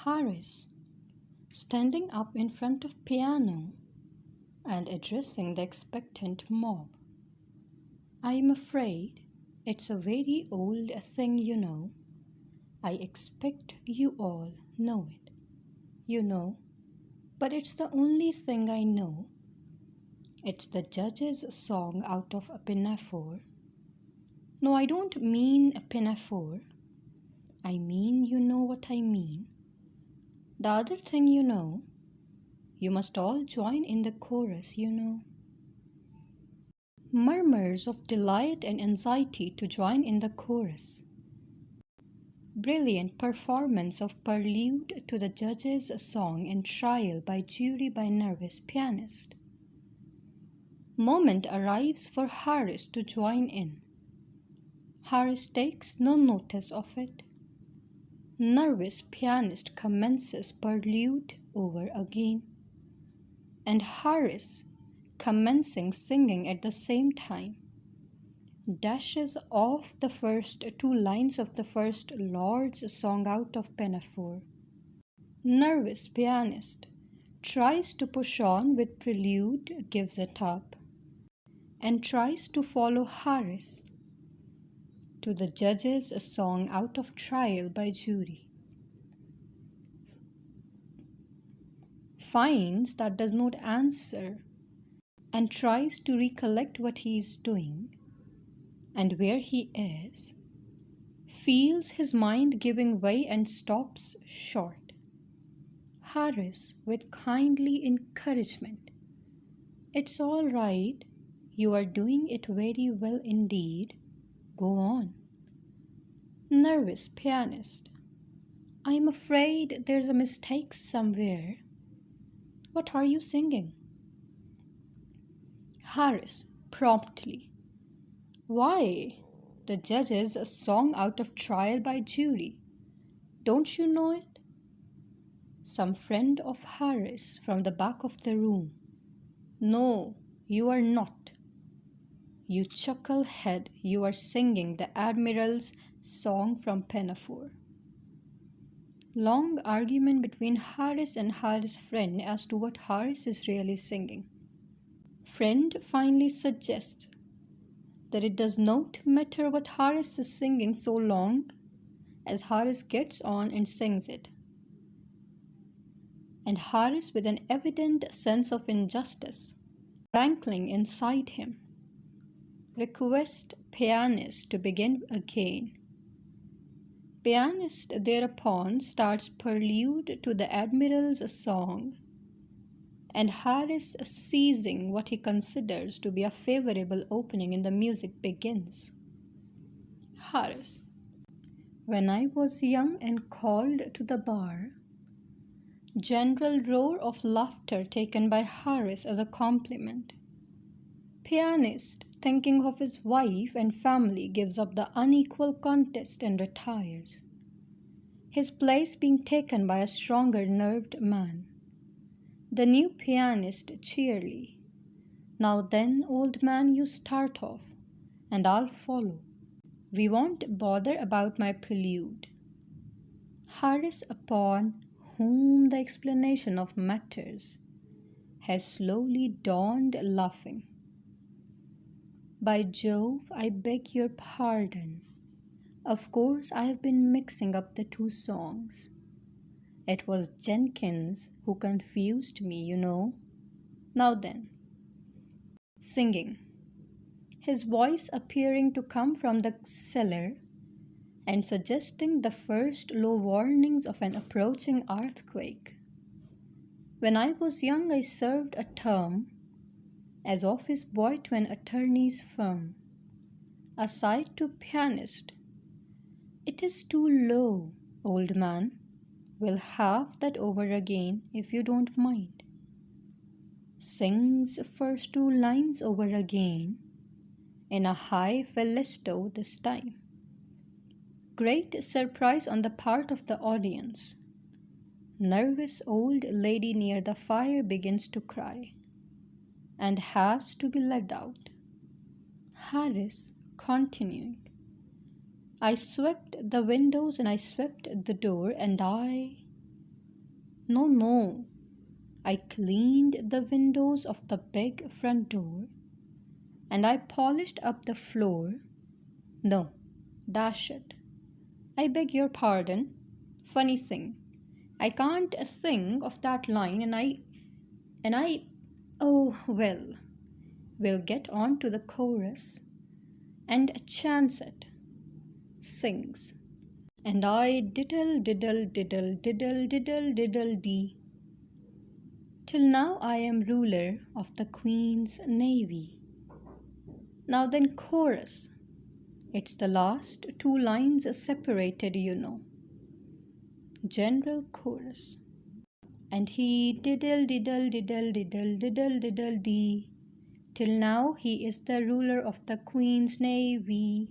Harris, standing up in front of piano and addressing the expectant mob. I am afraid it's a very old thing, you know. I expect you all know it. You know, but it's the only thing I know. It's the judge's song out of a pinafore. No, I don't mean a pinafore. I mean, you know what I mean. The other thing, you know, you must all join in the chorus, you know. Murmurs of delight and anxiety to join in the chorus. Brilliant performance of prelude to the judge's song and trial by jury by nervous pianist. Moment arrives for Harris to join in. Harris takes no notice of it. Nervous pianist commences prelude over again, and Harris, commencing singing at the same time, dashes off the first two lines of the first Lord's song out of pinafore. Nervous pianist tries to push on with prelude, gives it up, and tries to follow Harris to the judge's song out of trial by jury. Finds that does not answer and tries to recollect what he is doing and where he is, feels his mind giving way and stops short. Harris, with kindly encouragement, "It's all right, you are doing it very well indeed. Go on." Nervous pianist, "I am afraid there's a mistake somewhere. What are you singing?" Harris, promptly, "Why, the judge's song out of trial by jury. Don't you know it?" Some friend of Harris from the back of the room, "No, you are not. You chucklehead, you are singing the Admiral's song from Pinafore." Long argument between Harris and Harris' friend as to what Harris is really singing. Friend finally suggests that it does not matter what Harris is singing so long as Harris gets on and sings it. And Harris, with an evident sense of injustice rankling inside him, requests pianist to begin again. Pianist thereupon starts prelude to the Admiral's song, and Harris, seizing what he considers to be a favorable opening in the music, begins. Harris, "When I was young and called to the bar." General roar of laughter taken by Harris as a compliment. Pianist, thinking of his wife and family, gives up the unequal contest and retires, his place being taken by a stronger nerved man. The new pianist cheerily, "Now then, old man, you start off, and I'll follow. We won't bother about my prelude." Harris, upon whom the explanation of matters has slowly dawned, laughing, "By Jove, I beg your pardon. Of course, I have been mixing up the two songs. It was Jenkins who confused me, you know. Now then." Singing, his voice appearing to come from the cellar and suggesting the first low warnings of an approaching earthquake. "When I was young, I served a term as office boy to an attorney's firm." Aside to pianist, "It is too low, old man. We'll have that over again if you don't mind." Sings first two lines over again in a high falsetto this time. Great surprise on the part of the audience. Nervous old lady near the fire begins to cry and has to be led out. Harris, continuing, "I swept the windows and I swept the door, and I..." No, no. I cleaned the windows of the big front door and I polished up the floor. No, dash it. I beg your pardon. Funny thing. I can't sing of that line and I oh well. We'll get on to the chorus and chants it. Sings. And I diddle diddle diddle diddle diddle diddle dee. Till now I am ruler of the Queen's Navy. Now then chorus. It's the last two lines separated, you know. General chorus. And he diddle diddle diddle diddle diddle diddle dee. Till now he is the ruler of the Queen's Navy.